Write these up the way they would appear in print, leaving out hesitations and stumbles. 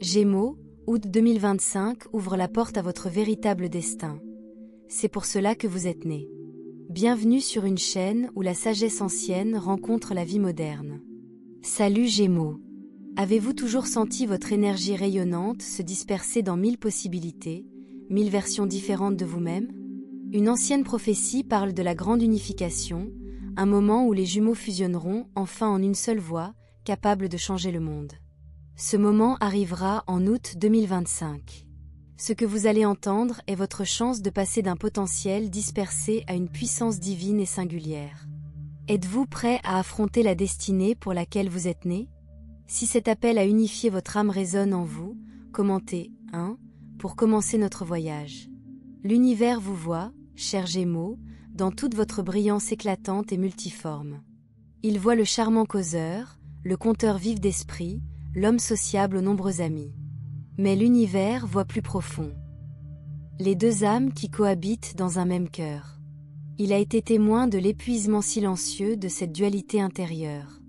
Gémeaux, août 2025 ouvre la porte à votre véritable destin. C'est pour cela que vous êtes né. Bienvenue sur une chaîne où la sagesse ancienne rencontre la vie moderne. Salut Gémeaux. Avez-vous toujours senti votre énergie rayonnante se disperser dans 1000 possibilités, 1000 versions différentes de vous-même? Une ancienne prophétie parle de la grande unification, un moment où les jumeaux fusionneront enfin en une seule voix, capable de changer le monde. Ce moment arrivera en août 2025. Ce que vous allez entendre est votre chance de passer d'un potentiel dispersé à une puissance divine et singulière. Êtes-vous prêt à affronter la destinée pour laquelle vous êtes né? Si cet appel à unifier votre âme résonne en vous, commentez 1 pour commencer notre voyage. L'univers vous voit, chers Gémeaux, dans toute votre brillance éclatante et multiforme. Il voit le charmant causeur, le conteur vif d'esprit, l'homme sociable aux nombreux amis. Mais l'univers voit plus profond. Les deux âmes qui cohabitent dans un même cœur. Il a été témoin de l'épuisement silencieux de cette dualité intérieure.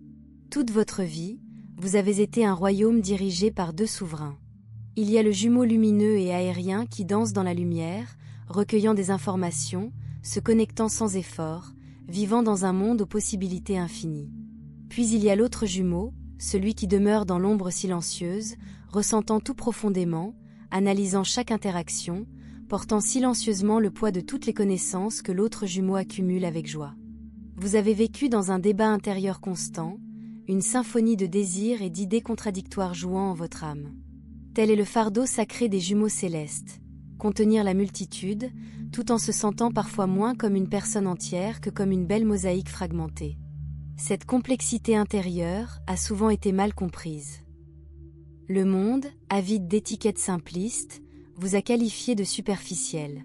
Toute votre vie, vous avez été un royaume dirigé par deux souverains. Il y a le jumeau lumineux et aérien qui danse dans la lumière, recueillant des informations, se connectant sans effort, vivant dans un monde aux possibilités infinies. Puis il y a l'autre jumeau, celui qui demeure dans l'ombre silencieuse, ressentant tout profondément, analysant chaque interaction, portant silencieusement le poids de toutes les connaissances que l'autre jumeau accumule avec joie. Vous avez vécu dans un débat intérieur constant, une symphonie de désirs et d'idées contradictoires jouant en votre âme. Tel est le fardeau sacré des jumeaux célestes, contenir la multitude, tout en se sentant parfois moins comme une personne entière que comme une belle mosaïque fragmentée. Cette complexité intérieure a souvent été mal comprise. Le monde, avide d'étiquettes simplistes, vous a qualifié de superficiel.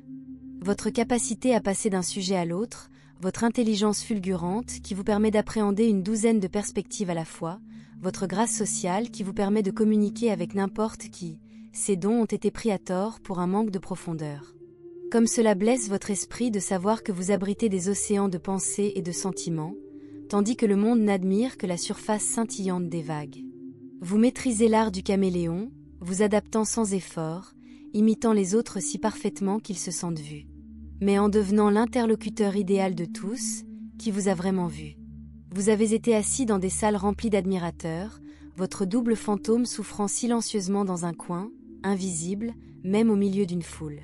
Votre capacité à passer d'un sujet à l'autre, votre intelligence fulgurante qui vous permet d'appréhender une douzaine de perspectives à la fois, votre grâce sociale qui vous permet de communiquer avec n'importe qui, ces dons ont été pris à tort pour un manque de profondeur. Comme cela blesse votre esprit de savoir que vous abritez des océans de pensées et de sentiments, tandis que le monde n'admire que la surface scintillante des vagues. Vous maîtrisez l'art du caméléon, vous adaptant sans effort, imitant les autres si parfaitement qu'ils se sentent vus. Mais en devenant l'interlocuteur idéal de tous, qui vous a vraiment vu. Vous avez été assis dans des salles remplies d'admirateurs, votre double fantôme souffrant silencieusement dans un coin, invisible, même au milieu d'une foule.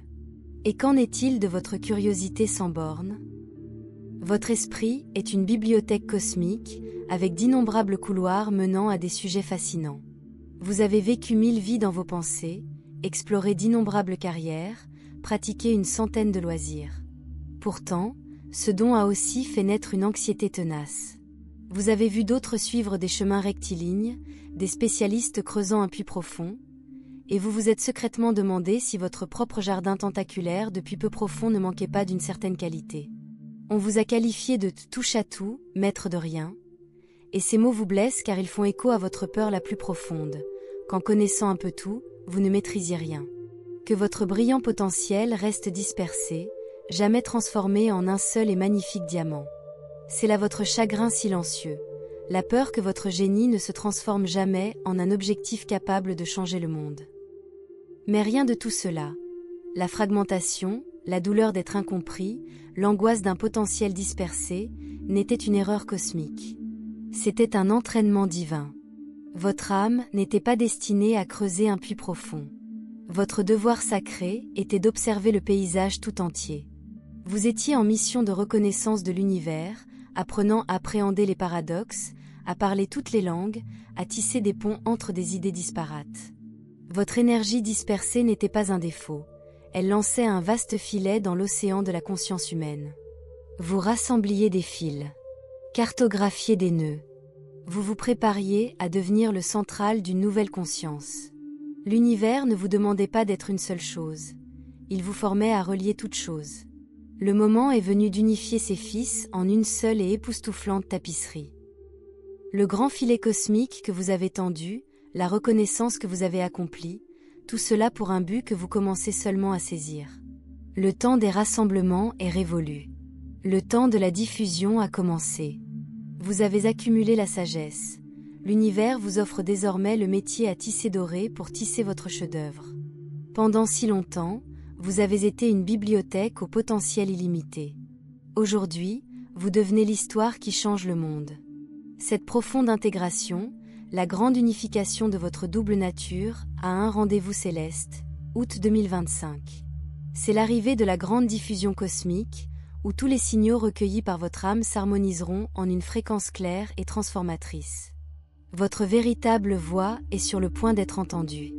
Et qu'en est-il de votre curiosité sans bornes? Votre esprit est une bibliothèque cosmique, avec d'innombrables couloirs menant à des sujets fascinants. Vous avez vécu 1000 vies dans vos pensées, exploré d'innombrables carrières, pratiqué une centaine de loisirs. Pourtant, ce don a aussi fait naître une anxiété tenace. Vous avez vu d'autres suivre des chemins rectilignes, des spécialistes creusant un puits profond, et vous vous êtes secrètement demandé si votre propre jardin tentaculaire depuis peu profond ne manquait pas d'une certaine qualité. On vous a qualifié de touche-à-tout, maître de rien, et ces mots vous blessent car ils font écho à votre peur la plus profonde, qu'en connaissant un peu tout, vous ne maîtrisiez rien. Que votre brillant potentiel reste dispersé, jamais transformé en un seul et magnifique diamant. C'est là votre chagrin silencieux, la peur que votre génie ne se transforme jamais en un objectif capable de changer le monde. Mais rien de tout cela. La fragmentation, la douleur d'être incompris, l'angoisse d'un potentiel dispersé, n'était une erreur cosmique. C'était un entraînement divin. Votre âme n'était pas destinée à creuser un puits profond. Votre devoir sacré était d'observer le paysage tout entier. Vous étiez en mission de reconnaissance de l'univers, apprenant à appréhender les paradoxes, à parler toutes les langues, à tisser des ponts entre des idées disparates. Votre énergie dispersée n'était pas un défaut. Elle lançait un vaste filet dans l'océan de la conscience humaine. Vous rassembliez des fils, cartographiez des nœuds. Vous vous prépariez à devenir le central d'une nouvelle conscience. L'univers ne vous demandait pas d'être une seule chose. Il vous formait à relier toutes choses. Le moment est venu d'unifier ses fils en une seule et époustouflante tapisserie. Le grand filet cosmique que vous avez tendu, la reconnaissance que vous avez accomplie, tout cela pour un but que vous commencez seulement à saisir. Le temps des rassemblements est révolu. Le temps de la diffusion a commencé. Vous avez accumulé la sagesse, l'univers vous offre désormais le métier à tisser doré pour tisser votre chef-d'œuvre. Pendant si longtemps, vous avez été une bibliothèque au potentiel illimité. Aujourd'hui, vous devenez l'histoire qui change le monde. Cette profonde intégration, la grande unification de votre double nature, a un rendez-vous céleste, août 2025. C'est l'arrivée de la grande diffusion cosmique, où tous les signaux recueillis par votre âme s'harmoniseront en une fréquence claire et transformatrice. Votre véritable voix est sur le point d'être entendue.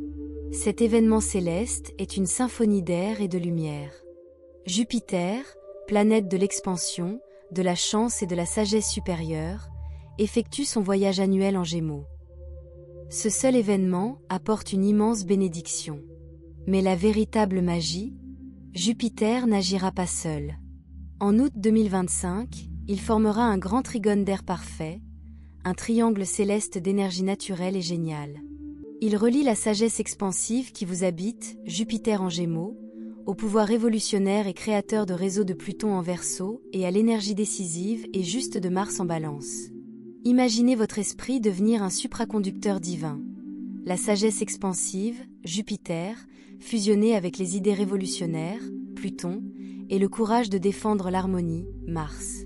Cet événement céleste est une symphonie d'air et de lumière. Jupiter, planète de l'expansion, de la chance et de la sagesse supérieure, effectue son voyage annuel en Gémeaux. Ce seul événement apporte une immense bénédiction. Mais la véritable magie, Jupiter n'agira pas seul. En août 2025, il formera un grand trigone d'air parfait, un triangle céleste d'énergie naturelle et géniale. Il relie la sagesse expansive qui vous habite, Jupiter en Gémeaux, au pouvoir révolutionnaire et créateur de réseaux de Pluton en Verseau et à l'énergie décisive et juste de Mars en Balance. Imaginez votre esprit devenir un supraconducteur divin. La sagesse expansive, Jupiter, fusionnée avec les idées révolutionnaires, Pluton, et le courage de défendre l'harmonie, Mars.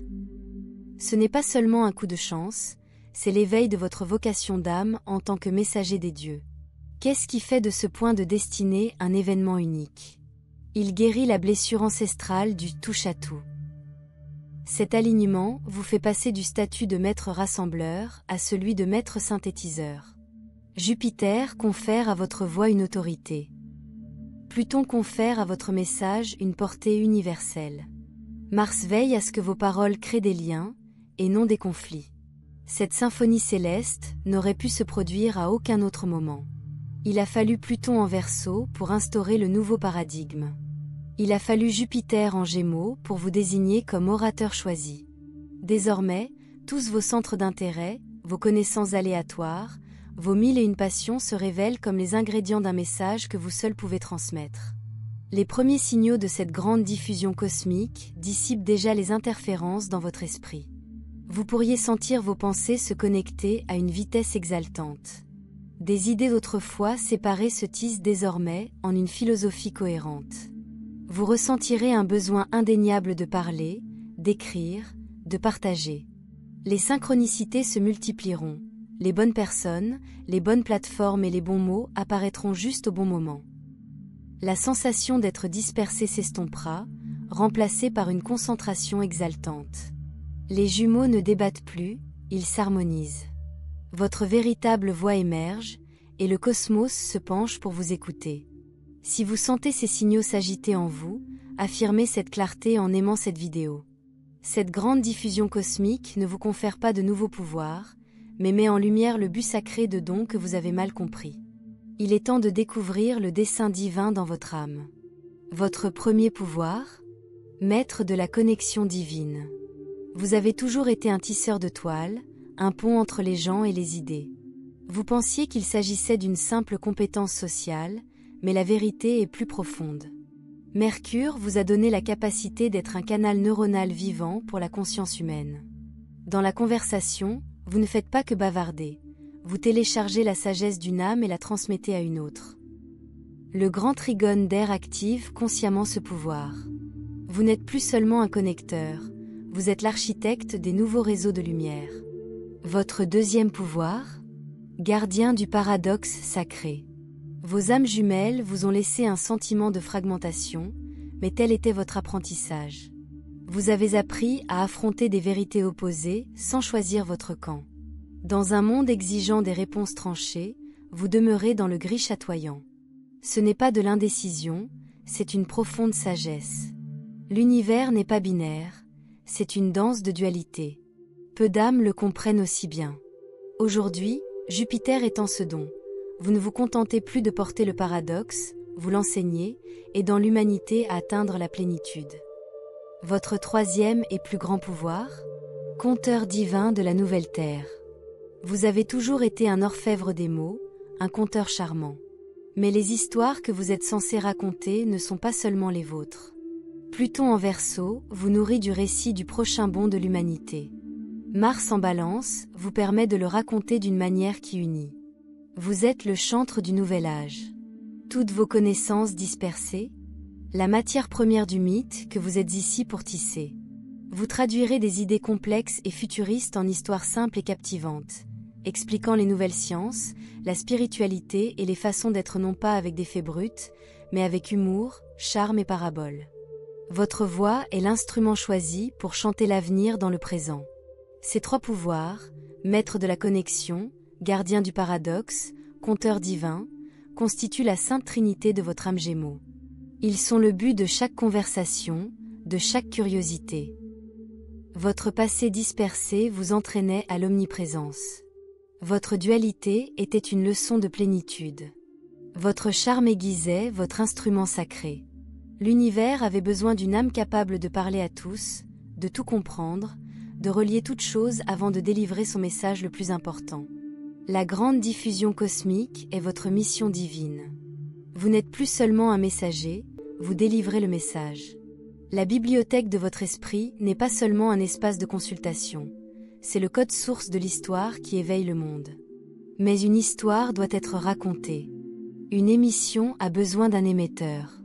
Ce n'est pas seulement un coup de chance, c'est l'éveil de votre vocation d'âme en tant que messager des dieux. Qu'est-ce qui fait de ce point de destinée un événement unique? Il guérit la blessure ancestrale du touche-à-tout. Cet alignement vous fait passer du statut de maître rassembleur à celui de maître synthétiseur. Jupiter confère à votre voix une autorité. Pluton confère à votre message une portée universelle. Mars veille à ce que vos paroles créent des liens, et non des conflits. Cette symphonie céleste n'aurait pu se produire à aucun autre moment. Il a fallu Pluton en Verseau pour instaurer le nouveau paradigme. Il a fallu Jupiter en Gémeaux pour vous désigner comme orateur choisi. Désormais, tous vos centres d'intérêt, vos connaissances aléatoires, vos 1001 passions se révèlent comme les ingrédients d'un message que vous seul pouvez transmettre. Les premiers signaux de cette grande diffusion cosmique dissipent déjà les interférences dans votre esprit. Vous pourriez sentir vos pensées se connecter à une vitesse exaltante. Des idées d'autrefois séparées se tissent désormais en une philosophie cohérente. Vous ressentirez un besoin indéniable de parler, d'écrire, de partager. Les synchronicités se multiplieront. Les bonnes personnes, les bonnes plateformes et les bons mots apparaîtront juste au bon moment. La sensation d'être dispersé s'estompera, remplacée par une concentration exaltante. Les jumeaux ne débattent plus, ils s'harmonisent. Votre véritable voix émerge, et le cosmos se penche pour vous écouter. Si vous sentez ces signaux s'agiter en vous, affirmez cette clarté en aimant cette vidéo. Cette grande diffusion cosmique ne vous confère pas de nouveaux pouvoirs, mais met en lumière le but sacré de dons que vous avez mal compris. Il est temps de découvrir le dessein divin dans votre âme. Votre premier pouvoir, maître de la connexion divine. Vous avez toujours été un tisseur de toile, un pont entre les gens et les idées. Vous pensiez qu'il s'agissait d'une simple compétence sociale, mais la vérité est plus profonde. Mercure vous a donné la capacité d'être un canal neuronal vivant pour la conscience humaine. Dans la conversation, vous ne faites pas que bavarder. Vous téléchargez la sagesse d'une âme et la transmettez à une autre. Le grand trigone d'air active consciemment ce pouvoir. Vous n'êtes plus seulement un connecteur, vous êtes l'architecte des nouveaux réseaux de lumière. Votre deuxième pouvoir, gardien du paradoxe sacré. Vos âmes jumelles vous ont laissé un sentiment de fragmentation, mais tel était votre apprentissage. Vous avez appris à affronter des vérités opposées sans choisir votre camp. Dans un monde exigeant des réponses tranchées, vous demeurez dans le gris chatoyant. Ce n'est pas de l'indécision, c'est une profonde sagesse. L'univers n'est pas binaire, c'est une danse de dualité. Peu d'âmes le comprennent aussi bien. Aujourd'hui, Jupiter étant ce don, vous ne vous contentez plus de porter le paradoxe, vous l'enseignez, et dans l'humanité à atteindre la plénitude. Votre troisième et plus grand pouvoir, conteur divin de la nouvelle terre. Vous avez toujours été un orfèvre des mots, un conteur charmant. Mais les histoires que vous êtes censé raconter ne sont pas seulement les vôtres. Pluton en Verseau vous nourrit du récit du prochain bond de l'humanité. Mars en Balance vous permet de le raconter d'une manière qui unit. Vous êtes le chantre du nouvel âge. Toutes vos connaissances dispersées, la matière première du mythe que vous êtes ici pour tisser. Vous traduirez des idées complexes et futuristes en histoires simples et captivantes, expliquant les nouvelles sciences, la spiritualité et les façons d'être non pas avec des faits bruts, mais avec humour, charme et parabole. Votre voix est l'instrument choisi pour chanter l'avenir dans le présent. Ces trois pouvoirs, maître de la connexion, gardien du paradoxe, conteur divin, constituent la sainte trinité de votre âme Gémeaux. Ils sont le but de chaque conversation, de chaque curiosité. Votre passé dispersé vous entraînait à l'omniprésence. Votre dualité était une leçon de plénitude. Votre charme aiguisait votre instrument sacré. L'univers avait besoin d'une âme capable de parler à tous, de tout comprendre, de relier toutes choses avant de délivrer son message le plus important. La grande diffusion cosmique est votre mission divine. Vous n'êtes plus seulement un messager, vous délivrez le message. La bibliothèque de votre esprit n'est pas seulement un espace de consultation, c'est le code source de l'histoire qui éveille le monde. Mais une histoire doit être racontée. Une émission a besoin d'un émetteur.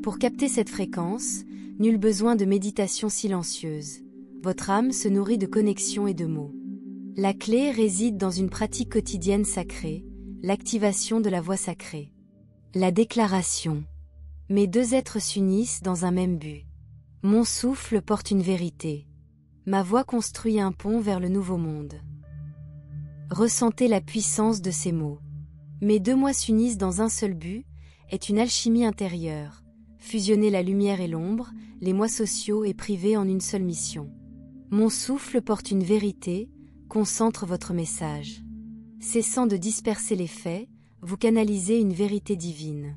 Pour capter cette fréquence, nul besoin de méditation silencieuse. Votre âme se nourrit de connexions et de mots. La clé réside dans une pratique quotidienne sacrée, l'activation de la voix sacrée. La déclaration. Mes deux êtres s'unissent dans un même but. Mon souffle porte une vérité. Ma voix construit un pont vers le nouveau monde. Ressentez la puissance de ces mots. Mes deux moi s'unissent dans un seul but, est une alchimie intérieure. Fusionner la lumière et l'ombre, les moi sociaux et privés en une seule mission. Mon souffle porte une vérité, concentre votre message. Cessant de disperser les faits, vous canalisez une vérité divine.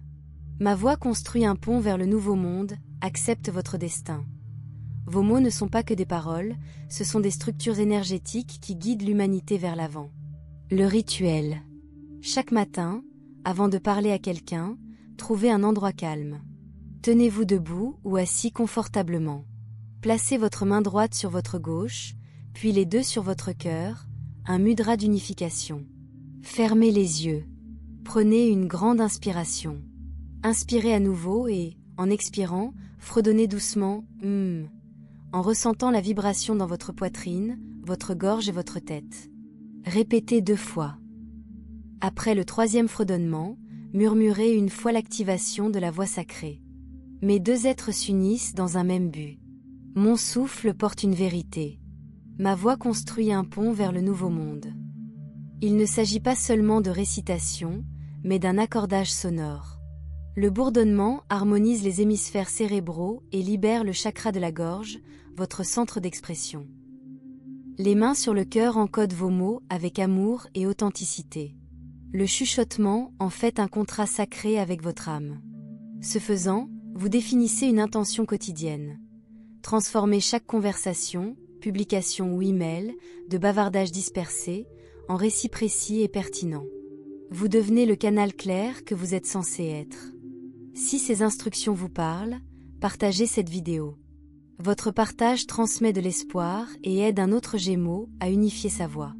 Ma voix construit un pont vers le nouveau monde, accepte votre destin. Vos mots ne sont pas que des paroles, ce sont des structures énergétiques qui guident l'humanité vers l'avant. Le rituel. Chaque matin, avant de parler à quelqu'un, trouvez un endroit calme. Tenez-vous debout ou assis confortablement. Placez votre main droite sur votre gauche, puis les deux sur votre cœur, un mudra d'unification. Fermez les yeux. Prenez une grande inspiration. Inspirez à nouveau et, en expirant, fredonnez doucement « en ressentant la vibration dans votre poitrine, votre gorge et votre tête. Répétez 2 fois. Après le 3e fredonnement, murmurez une fois l'activation de la voix sacrée. Mes deux êtres s'unissent dans un même but. Mon souffle porte une vérité. Ma voix construit un pont vers le nouveau monde. Il ne s'agit pas seulement de récitation, mais d'un accordage sonore. Le bourdonnement harmonise les hémisphères cérébraux et libère le chakra de la gorge, votre centre d'expression. Les mains sur le cœur encodent vos mots avec amour et authenticité. Le chuchotement en fait un contrat sacré avec votre âme. Ce faisant, vous définissez une intention quotidienne. Transformez chaque conversation, publication ou email, de bavardage dispersé, en récit précis et pertinent. Vous devenez le canal clair que vous êtes censé être. Si ces instructions vous parlent, partagez cette vidéo. Votre partage transmet de l'espoir et aide un autre Gémeaux à unifier sa voix.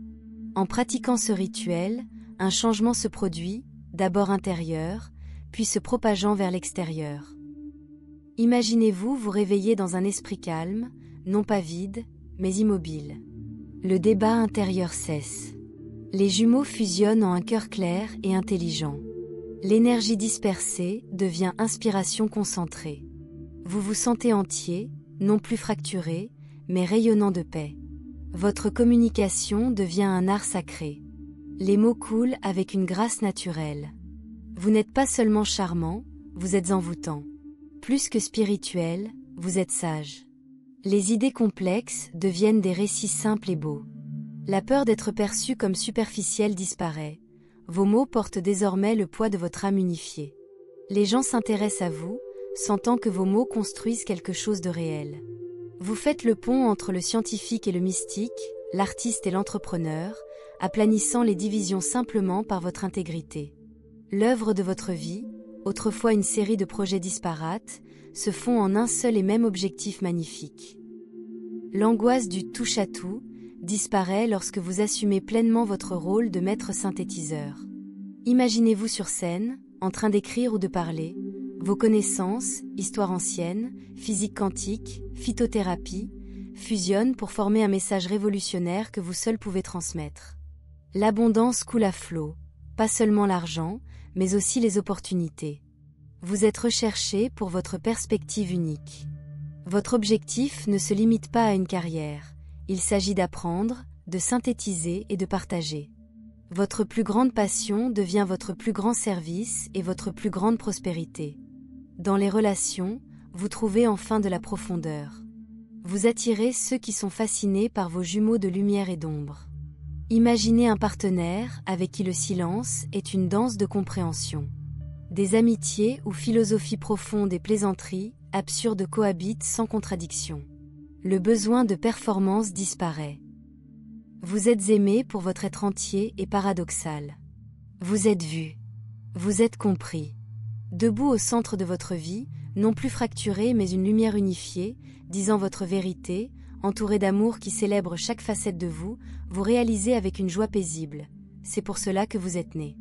En pratiquant ce rituel, un changement se produit, d'abord intérieur, puis se propageant vers l'extérieur. Imaginez-vous vous réveiller dans un esprit calme, non pas vide, mais immobile. Le débat intérieur cesse. Les jumeaux fusionnent en un cœur clair et intelligent. L'énergie dispersée devient inspiration concentrée. Vous vous sentez entier, non plus fracturé, mais rayonnant de paix. Votre communication devient un art sacré. Les mots coulent avec une grâce naturelle. Vous n'êtes pas seulement charmant, vous êtes envoûtant. Plus que spirituel, vous êtes sage. Les idées complexes deviennent des récits simples et beaux. La peur d'être perçu comme superficiel disparaît. Vos mots portent désormais le poids de votre âme unifiée. Les gens s'intéressent à vous, sentant que vos mots construisent quelque chose de réel. Vous faites le pont entre le scientifique et le mystique, l'artiste et l'entrepreneur, aplanissant les divisions simplement par votre intégrité. L'œuvre de votre vie, autrefois une série de projets disparates, se fond en un seul et même objectif magnifique. L'angoisse du touche-à-tout, disparaît lorsque vous assumez pleinement votre rôle de maître synthétiseur. Imaginez-vous sur scène, en train d'écrire ou de parler. Vos connaissances, histoire ancienne, physique quantique, phytothérapie, fusionnent pour former un message révolutionnaire que vous seul pouvez transmettre. L'abondance coule à flot, pas seulement l'argent, mais aussi les opportunités. Vous êtes recherché pour votre perspective unique. Votre objectif ne se limite pas à une carrière. Il s'agit d'apprendre, de synthétiser et de partager. Votre plus grande passion devient votre plus grand service et votre plus grande prospérité. Dans les relations, vous trouvez enfin de la profondeur. Vous attirez ceux qui sont fascinés par vos jumeaux de lumière et d'ombre. Imaginez un partenaire avec qui le silence est une danse de compréhension. Des amitiés où philosophie profonde et plaisanterie absurdes cohabitent sans contradiction. Le besoin de performance disparaît. Vous êtes aimé pour votre être entier et paradoxal. Vous êtes vu. Vous êtes compris. Debout au centre de votre vie, non plus fracturé mais une lumière unifiée, disant votre vérité, entouré d'amour qui célèbre chaque facette de vous, vous réalisez avec une joie paisible. C'est pour cela que vous êtes né.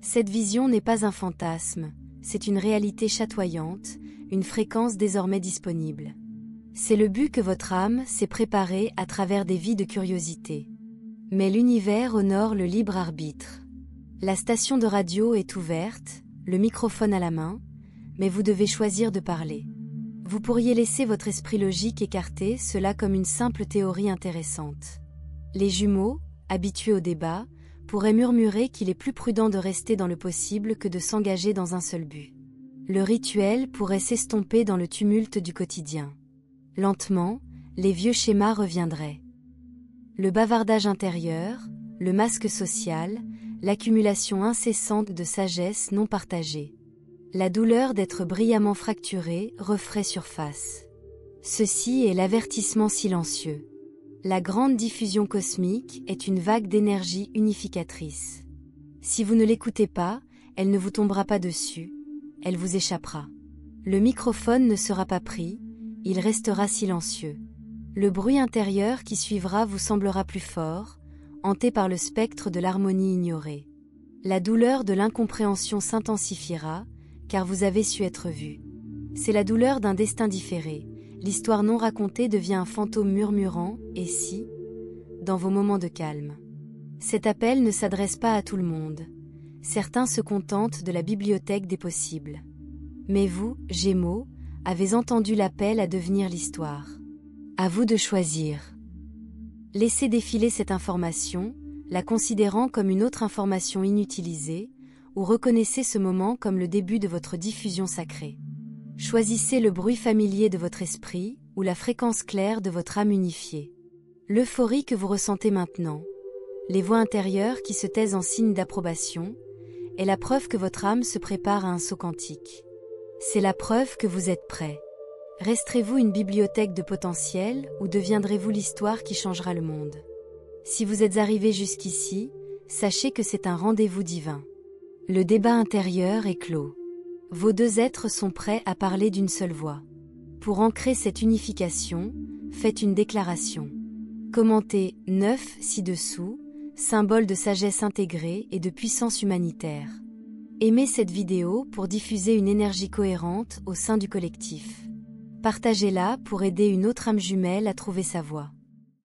Cette vision n'est pas un fantasme, c'est une réalité chatoyante, une fréquence désormais disponible. C'est le but que votre âme s'est préparée à travers des vies de curiosité. Mais l'univers honore le libre arbitre. La station de radio est ouverte, le microphone à la main, mais vous devez choisir de parler. Vous pourriez laisser votre esprit logique écarter cela comme une simple théorie intéressante. Les jumeaux, habitués au débat, pourraient murmurer qu'il est plus prudent de rester dans le possible que de s'engager dans un seul but. Le rituel pourrait s'estomper dans le tumulte du quotidien. Lentement, les vieux schémas reviendraient. Le bavardage intérieur, le masque social, l'accumulation incessante de sagesse non partagée. La douleur d'être brillamment fracturé referait surface. Ceci est l'avertissement silencieux. La grande diffusion cosmique est une vague d'énergie unificatrice. Si vous ne l'écoutez pas, elle ne vous tombera pas dessus, elle vous échappera. Le microphone ne sera pas pris, il restera silencieux. Le bruit intérieur qui suivra vous semblera plus fort, hanté par le spectre de l'harmonie ignorée. La douleur de l'incompréhension s'intensifiera, car vous avez su être vu. C'est la douleur d'un destin différé. L'histoire non racontée devient un fantôme murmurant, et si, dans vos moments de calme. Cet appel ne s'adresse pas à tout le monde. Certains se contentent de la bibliothèque des possibles. Mais vous, Gémeaux, avez entendu l'appel à devenir l'histoire. À vous de choisir. Laissez défiler cette information, la considérant comme une autre information inutilisée, ou reconnaissez ce moment comme le début de votre diffusion sacrée. Choisissez le bruit familier de votre esprit, ou la fréquence claire de votre âme unifiée. L'euphorie que vous ressentez maintenant, les voix intérieures qui se taisent en signe d'approbation, est la preuve que votre âme se prépare à un saut quantique. C'est la preuve que vous êtes prêt. Resterez-vous une bibliothèque de potentiel ou deviendrez-vous l'histoire qui changera le monde? Si vous êtes arrivé jusqu'ici, sachez que c'est un rendez-vous divin. Le débat intérieur est clos. Vos deux êtres sont prêts à parler d'une seule voix. Pour ancrer cette unification, faites une déclaration. Commentez 9 ci-dessous, symbole de sagesse intégrée et de puissance humanitaire. Aimez cette vidéo pour diffuser une énergie cohérente au sein du collectif. Partagez-la pour aider une autre âme jumelle à trouver sa voie.